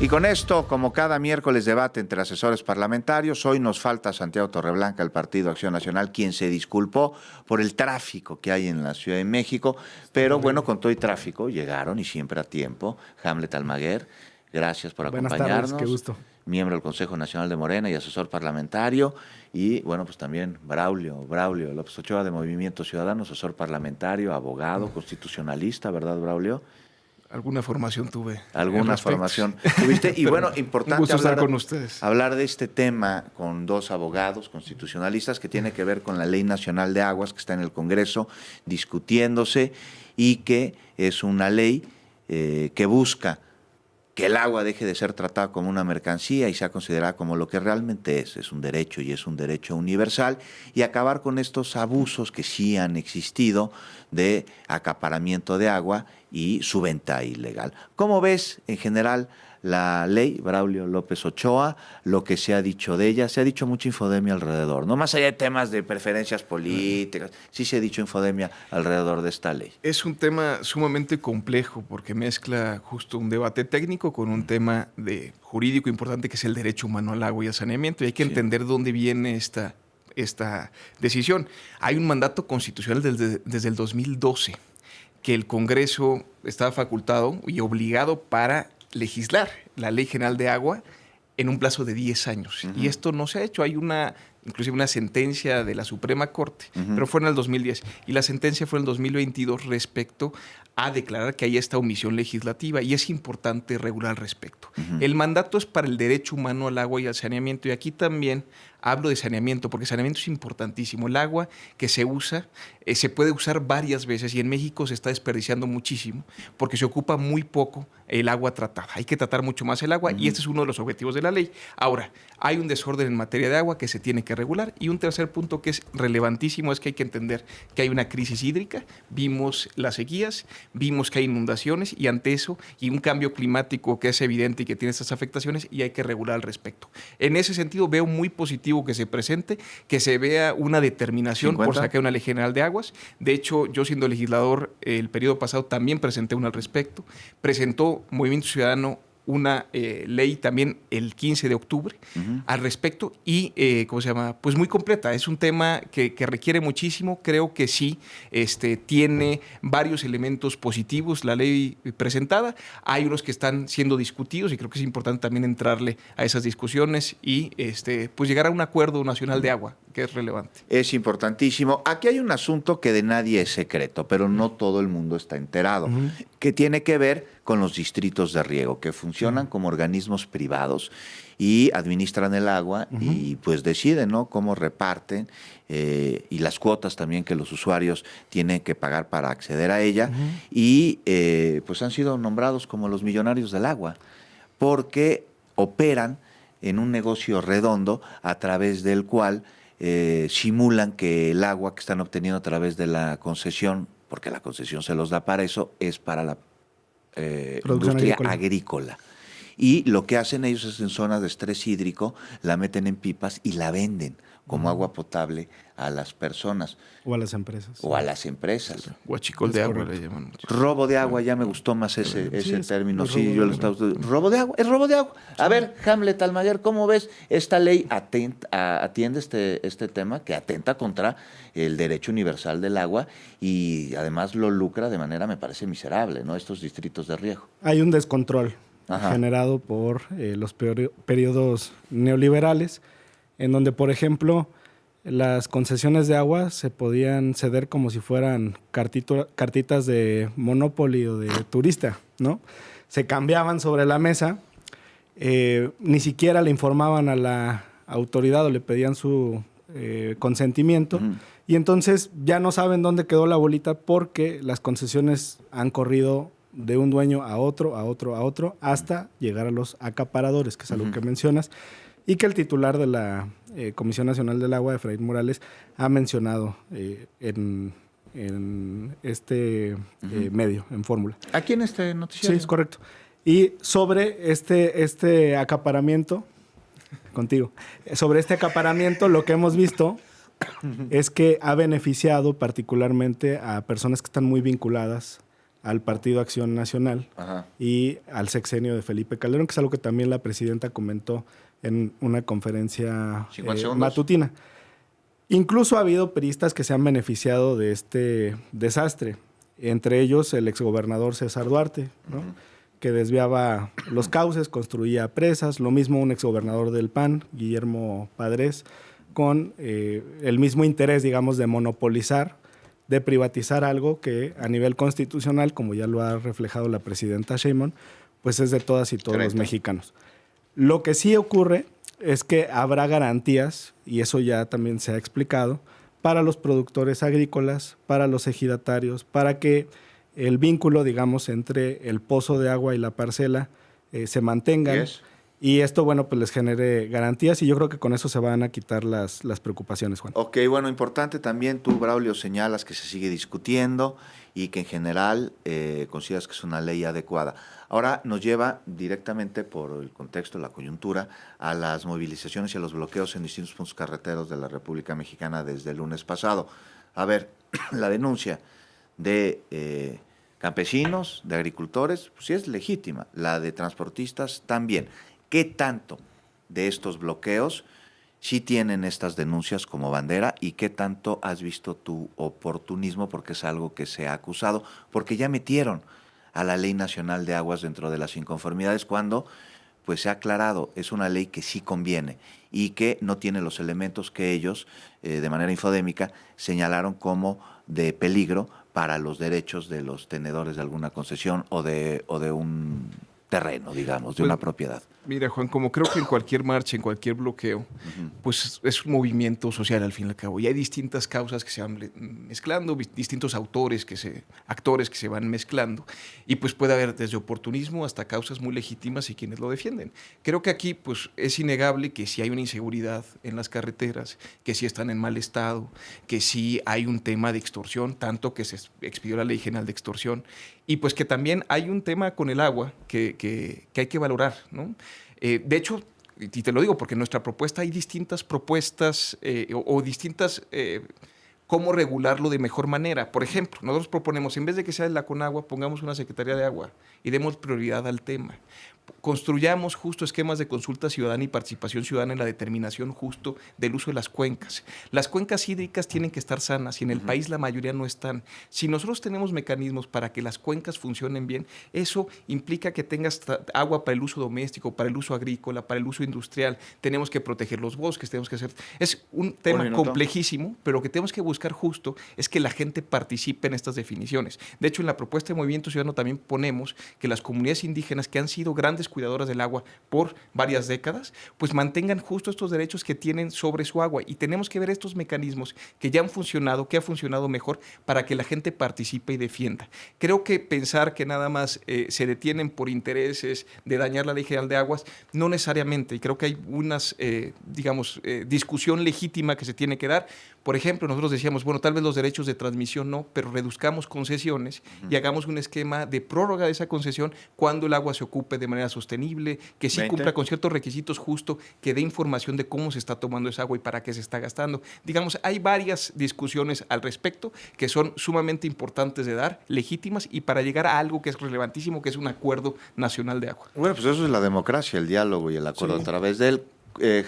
Y con esto, como cada miércoles debate entre asesores parlamentarios, hoy nos falta Santiago Torreblanca del Partido Acción Nacional, quien se disculpó por el tráfico que hay en la Ciudad de México, pero bueno, con todo y tráfico llegaron y siempre a tiempo. Hamlet Almaguer, gracias por acompañarnos. Buenas tardes, qué gusto. Miembro del Consejo Nacional de Morena y asesor parlamentario. Y bueno, pues también Braulio López Ochoa de Movimiento Ciudadano, asesor parlamentario, abogado, constitucionalista, ¿verdad, Braulio? Alguna formación tuve. Alguna formación tuviste. Y bueno, importante estar con ustedes. Hablar de este tema con dos abogados constitucionalistas que tiene que ver con la Ley Nacional de Aguas que está en el Congreso discutiéndose y que es una ley que busca que el agua deje de ser tratada como una mercancía y sea considerada como lo que realmente es un derecho y es un derecho universal, y acabar con estos abusos que sí han existido de acaparamiento de agua y su venta ilegal. ¿Cómo ves en general la ley, Braulio López Ochoa, lo que se ha dicho de ella? Se ha dicho mucha infodemia alrededor, no más allá de temas de preferencias políticas, sí se ha dicho infodemia alrededor de esta ley. Es un tema sumamente complejo porque mezcla justo un debate técnico con un tema de jurídico importante que es el derecho humano al agua y al saneamiento, y hay que entender dónde viene esta decisión. Hay un mandato constitucional desde el 2012 que el Congreso estaba facultado y obligado para legislar la Ley General de Agua en un plazo de 10 años. Y esto no se ha hecho. Hay inclusive una sentencia de la Suprema Corte, pero fue en el 2010. Y la sentencia fue en el 2022 respecto a declarar que hay esta omisión legislativa, y es importante regular al respecto. El mandato es para el derecho humano al agua y al saneamiento, y aquí también hablo de saneamiento, porque saneamiento es importantísimo. El agua que se usa, se puede usar varias veces, y en México se está desperdiciando muchísimo, porque se ocupa muy poco el agua tratada. Hay que tratar mucho más el agua, y este es uno de los objetivos de la ley. Ahora, hay un desorden en materia de agua que se tiene que regular, y un tercer punto que es relevantísimo es que hay que entender que hay una crisis hídrica. Vimos las sequías, vimos que hay inundaciones, y ante eso, y un cambio climático que es evidente y que tiene estas afectaciones, y hay que regular al respecto. En ese sentido, veo muy positivo que se presente, que se vea una determinación 50. por sacar una ley general de aguas. De hecho, yo siendo legislador, el periodo pasado también presenté una al respecto. Presentó Movimiento Ciudadano una ley también el 15 de octubre al respecto, y pues muy completa. Es un tema que requiere muchísimo. Creo que sí tiene varios elementos positivos la ley presentada. Hay unos que están siendo discutidos, y creo que es importante también entrarle a esas discusiones y pues llegar a un acuerdo nacional de agua, que es relevante. Es importantísimo. Aquí hay un asunto que de nadie es secreto, pero no todo el mundo está enterado, que tiene que ver con los distritos de riego, que funcionan como organismos privados y administran el agua y pues deciden, ¿no?, cómo reparten y las cuotas también que los usuarios tienen que pagar para acceder a ella, y pues han sido nombrados como los millonarios del agua, porque operan en un negocio redondo a través del cual simulan que el agua que están obteniendo a través de la concesión, porque la concesión se los da para eso, es para la industria agrícola. Y lo que hacen ellos es, en zonas de estrés hídrico, la meten en pipas y la venden como agua potable a las personas. O a las empresas. O a las empresas. Huachicol de agua le llaman mucho. Robo de agua, ya me gustó más ese término. Sí, yo lo estaba... Robo de agua, es robo de agua. A ver, Hamlet Almaguer, ¿cómo ves? Esta ley atiende este tema que atenta contra el derecho universal del agua, y además lo lucra de manera, me parece, miserable, ¿no?, estos distritos de riego. Hay un descontrol generado por los periodos neoliberales, en donde, por ejemplo, las concesiones de agua se podían ceder como si fueran cartitas de Monopoly o de turista, ¿no? Se cambiaban sobre la mesa, ni siquiera le informaban a la autoridad o le pedían su consentimiento, y entonces ya no saben dónde quedó la bolita, porque las concesiones han corrido de un dueño a otro, hasta llegar a los acaparadores, que es algo que mencionas, y que el titular de la Comisión Nacional del Agua, Efraín Morales, ha mencionado en este medio, en Fórmula. ¿Aquí en este noticiario? Sí, es correcto. Y sobre este acaparamiento, lo que hemos visto es que ha beneficiado particularmente a personas que están muy vinculadas al Partido Acción Nacional y al sexenio de Felipe Calderón, que es algo que también la presidenta comentó en una conferencia matutina. Incluso ha habido priistas que se han beneficiado de este desastre, entre ellos el exgobernador César Duarte, ¿no? Que desviaba los cauces, construía presas, lo mismo un exgobernador del PAN, Guillermo Padres, con el mismo interés, digamos, de monopolizar, de privatizar algo que a nivel constitucional, como ya lo ha reflejado la presidenta Sheinbaum, pues es de todas y todos los mexicanos. Lo que sí ocurre es que habrá garantías, y eso ya también se ha explicado, para los productores agrícolas, para los ejidatarios, para que el vínculo, digamos, entre el pozo de agua y la parcela se mantengan. Y esto, bueno, pues les genere garantías y yo creo que con eso se van a quitar las preocupaciones, Juan. Ok, bueno, importante también tú, Braulio, señalas que se sigue discutiendo y que en general consideras que es una ley adecuada. Ahora nos lleva directamente por el contexto, la coyuntura, a las movilizaciones y a los bloqueos en distintos puntos carreteros de la República Mexicana desde el lunes pasado. A ver, la denuncia de campesinos, de agricultores, pues sí es legítima. La de transportistas también. ¿Qué tanto de estos bloqueos sí tienen estas denuncias como bandera y qué tanto has visto tu oportunismo, porque es algo que se ha acusado, porque ya metieron a la Ley Nacional de Aguas dentro de las inconformidades cuando pues se ha aclarado, es una ley que sí conviene y que no tiene los elementos que ellos, de manera infodémica, señalaron como de peligro para los derechos de los tenedores de alguna concesión o de un terreno, digamos, de una propiedad. Mira, Juan, como creo que en cualquier marcha, en cualquier bloqueo, pues es un movimiento social al fin y al cabo. Y hay distintas causas que se van mezclando, distintos actores que se van mezclando. Y pues puede haber desde oportunismo hasta causas muy legítimas y quienes lo defienden. Creo que aquí pues es innegable que sí hay una inseguridad en las carreteras, que sí están en mal estado, que sí hay un tema de extorsión, tanto que se expidió la Ley General de Extorsión. Y pues que también hay un tema con el agua que hay que valorar, ¿no? De hecho, y te lo digo porque en nuestra propuesta hay distintas propuestas o distintas cómo regularlo de mejor manera. Por ejemplo, nosotros proponemos, en vez de que sea la Conagua, pongamos una Secretaría de Agua y demos prioridad al tema. Construyamos justo esquemas de consulta ciudadana y participación ciudadana en la determinación justo del uso de las cuencas. Las cuencas hídricas tienen que estar sanas y en el país la mayoría no están. Si nosotros tenemos mecanismos para que las cuencas funcionen bien, eso implica que tengas agua para el uso doméstico, para el uso agrícola, para el uso industrial. Tenemos que proteger los bosques, tenemos que hacer... Es un tema complejísimo, pero lo que tenemos que buscar justo es que la gente participe en estas definiciones. De hecho, en la propuesta de Movimiento Ciudadano también ponemos que las comunidades indígenas que han sido grandes cuidadoras del agua por varias décadas, pues mantengan justo estos derechos que tienen sobre su agua. Y tenemos que ver estos mecanismos que ya han funcionado, que ha funcionado mejor para que la gente participe y defienda. Creo que pensar que nada más se detienen por intereses de dañar la Ley General de Aguas, no necesariamente. Y creo que hay unas, discusión legítima que se tiene que dar. Por ejemplo, nosotros decíamos, bueno, tal vez los derechos de transmisión no, pero reduzcamos concesiones y hagamos un esquema de prórroga de esa concesión cuando el agua se ocupe de manera sostenible, que sí cumpla con ciertos requisitos justo, que dé información de cómo se está tomando esa agua y para qué se está gastando. Digamos, hay varias discusiones al respecto que son sumamente importantes de dar, legítimas y para llegar a algo que es relevantísimo, que es un acuerdo nacional de agua. Bueno, pues eso es la democracia, el diálogo y el acuerdo a través de él.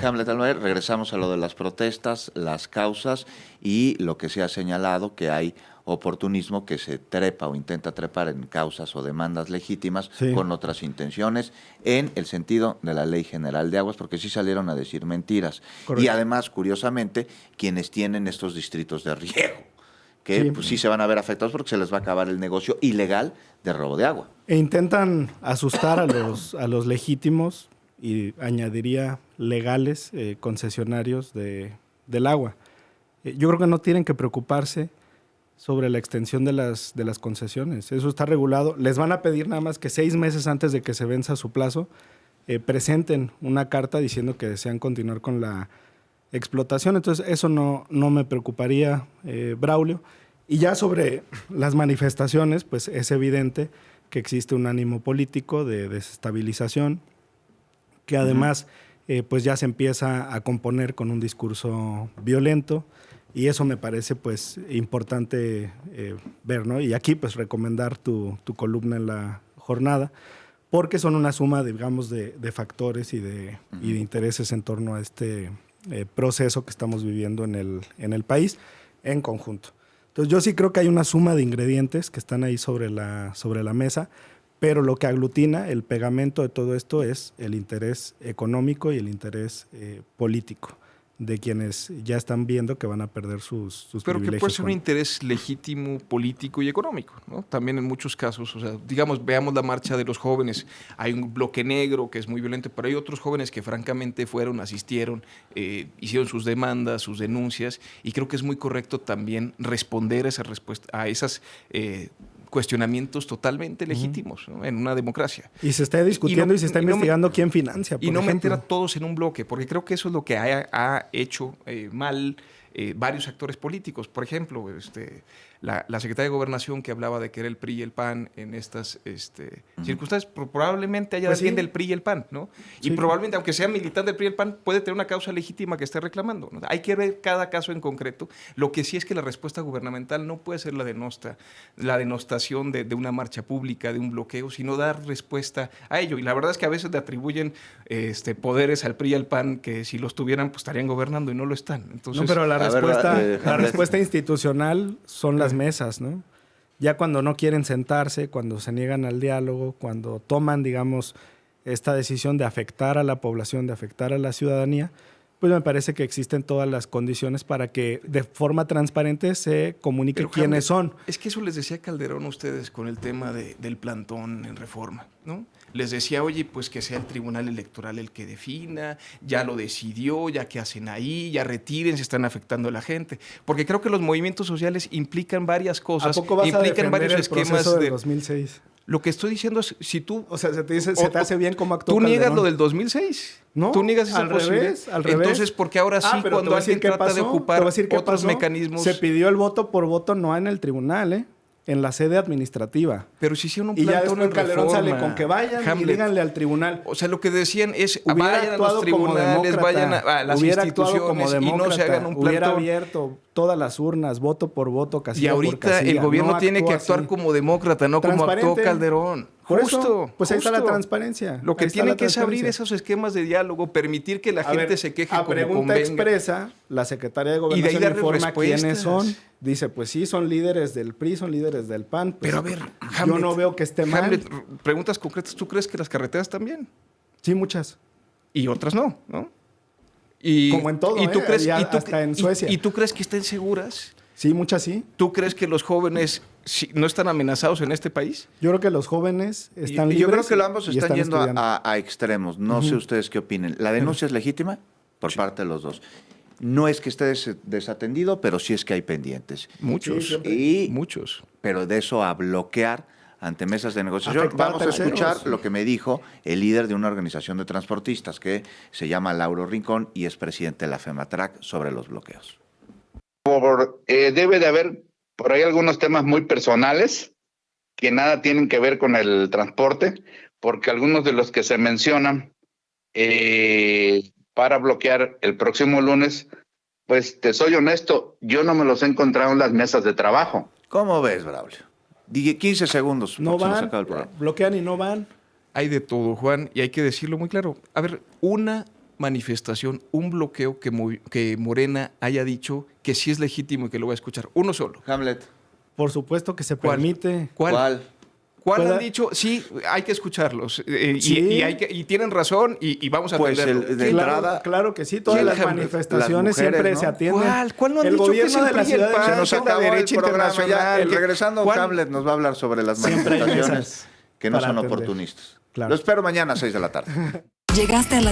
Hamlet Almaer, regresamos a lo de las protestas, las causas y lo que se ha señalado que hay oportunismo que se trepa o intenta trepar en causas o demandas legítimas con otras intenciones en el sentido de la Ley General de Aguas, porque sí salieron a decir mentiras. Correcto. Y además, curiosamente, quienes tienen estos distritos de riego, que pues sí se van a ver afectados porque se les va a acabar el negocio ilegal de robo de agua. E intentan asustar a los legítimos y añadiría legales concesionarios del agua. Yo creo que no tienen que preocuparse sobre la extensión de las concesiones. Eso está regulado. Les van a pedir nada más que 6 meses antes de que se venza su plazo presenten una carta diciendo que desean continuar con la explotación. Entonces eso no me preocuparía, Braulio. Y ya sobre las manifestaciones, pues es evidente que existe un ánimo político de desestabilización, que además pues ya se empieza a componer con un discurso violento. Y eso me parece pues importante ver, ¿no? Y aquí pues recomendar tu columna en la jornada, porque son una suma, digamos, de factores y de intereses en torno a este proceso que estamos viviendo en el país en conjunto. Entonces yo sí creo que hay una suma de ingredientes que están ahí sobre la mesa, pero lo que aglutina el pegamento de todo esto es el interés económico y el interés político de quienes ya están viendo que van a perder sus pero privilegios. que puede ser un interés legítimo, político y económico, ¿no? También en muchos casos, o sea, digamos, veamos la marcha de los jóvenes. Hay un bloque negro que es muy violento, pero hay otros jóvenes que francamente fueron, asistieron, hicieron sus demandas, sus denuncias, y creo que es muy correcto también responder a esas cuestionamientos totalmente legítimos, ¿no? En una democracia. Y se está discutiendo y se está investigando quién financia, por ejemplo. Meter a todos en un bloque, porque creo que eso es lo que ha hecho mal varios actores políticos. Por ejemplo, la secretaria de Gobernación que hablaba de que era el PRI y el PAN en estas circunstancias, probablemente haya alguien del PRI y el PAN, ¿no? Y probablemente, aunque sea militante del PRI y el PAN, puede tener una causa legítima que esté reclamando, ¿no? Hay que ver cada caso en concreto. Lo que sí es que la respuesta gubernamental no puede ser la denostación de una marcha pública, de un bloqueo, sino dar respuesta a ello. Y la verdad es que a veces le atribuyen poderes al PRI y al PAN que si los tuvieran, pues estarían gobernando y no lo están. Entonces, no, pero la respuesta institucional son las mesas, ¿no? Ya cuando no quieren sentarse, cuando se niegan al diálogo, cuando toman, digamos, esta decisión de afectar a la población, de afectar a la ciudadanía, pues me parece que existen todas las condiciones para que de forma transparente se comunique quiénes son. Es que eso les decía Calderón a ustedes con el tema del plantón en Reforma, ¿no? Les decía, oye, pues que sea el Tribunal Electoral el que defina, ya lo decidió, ya qué hacen ahí, ya retiren, se están afectando a la gente. Porque creo que los movimientos sociales implican varias cosas. ¿A poco vas implican a varios el esquemas del 2006? Lo que estoy diciendo es, si tú... O sea, se te hace bien cómo actuó Tú niegas Calderón. lo del 2006. No, tú niegas esa posibilidad. Al revés. Entonces, ¿por qué ahora sí, cuando alguien trata de ocupar otros mecanismos? Se pidió el voto por voto no en el tribunal, en la sede administrativa. Pero si hicieron un plantón en Reforma. Y ya después Calderón sale con que vayan y díganle al tribunal. O sea, lo que decían es, vayan a los tribunales, vayan a las instituciones y no se hagan un plantón. Hubiera abierto todas las urnas, voto por voto, casilla por casilla. Y ahorita el gobierno tiene que actuar como demócrata, no como actuó Calderón. Pues ahí está la transparencia. Lo que tienen que es abrir esos esquemas de diálogo, permitir que la gente se queje como convenga. A pregunta expresa, la secretaria de Gobernación informa quiénes son. Dice, pues sí, son líderes del PRI, son líderes del PAN. Pues, pero a ver, yo no veo que esté mal. Preguntas concretas, ¿tú crees que las carreteras también? Sí, muchas. Y otras no, ¿no? Como en todo, hasta en Suecia. ¿Y tú crees que estén seguras? Sí, muchas sí. ¿Tú crees que los jóvenes no están amenazados en este país? Yo creo que los jóvenes están libres. Yo creo que ambos están yendo a extremos. No sé ustedes qué opinen. ¿La denuncia es legítima? Por parte de los dos. No es que esté desatendido, pero sí es que hay pendientes. Muchos. Muchos. Pero de eso a bloquear ante mesas de negociación. Vamos a escuchar lo que me dijo el líder de una organización de transportistas que se llama Lauro Rincón y es presidente de la FEMATRAC sobre los bloqueos. Debe de haber por ahí algunos temas muy personales que nada tienen que ver con el transporte, porque algunos de los que se mencionan para bloquear el próximo lunes, pues te soy honesto, yo no me los he encontrado en las mesas de trabajo. ¿Cómo ves, Braulio? 15 segundos. No van, bloquean y no van. Hay de todo, Juan, y hay que decirlo muy claro. A ver, una manifestación, un bloqueo que Morena haya dicho que sí es legítimo y que lo va a escuchar. Uno solo. Hamlet. Por supuesto que se permite. ¿Cuál han dicho? Sí, hay que escucharlos. Y tienen razón y vamos a atenderlo. Claro que sí. Todas las manifestaciones siempre se atienden. ¿Cuál no han el dicho gobierno que de la ciudad se nos acabó la derecha el programa internacional. Regresando, Hamlet nos va a hablar sobre las manifestaciones que no son oportunistas. Claro. Lo espero mañana a 6 de la tarde. Llegaste a la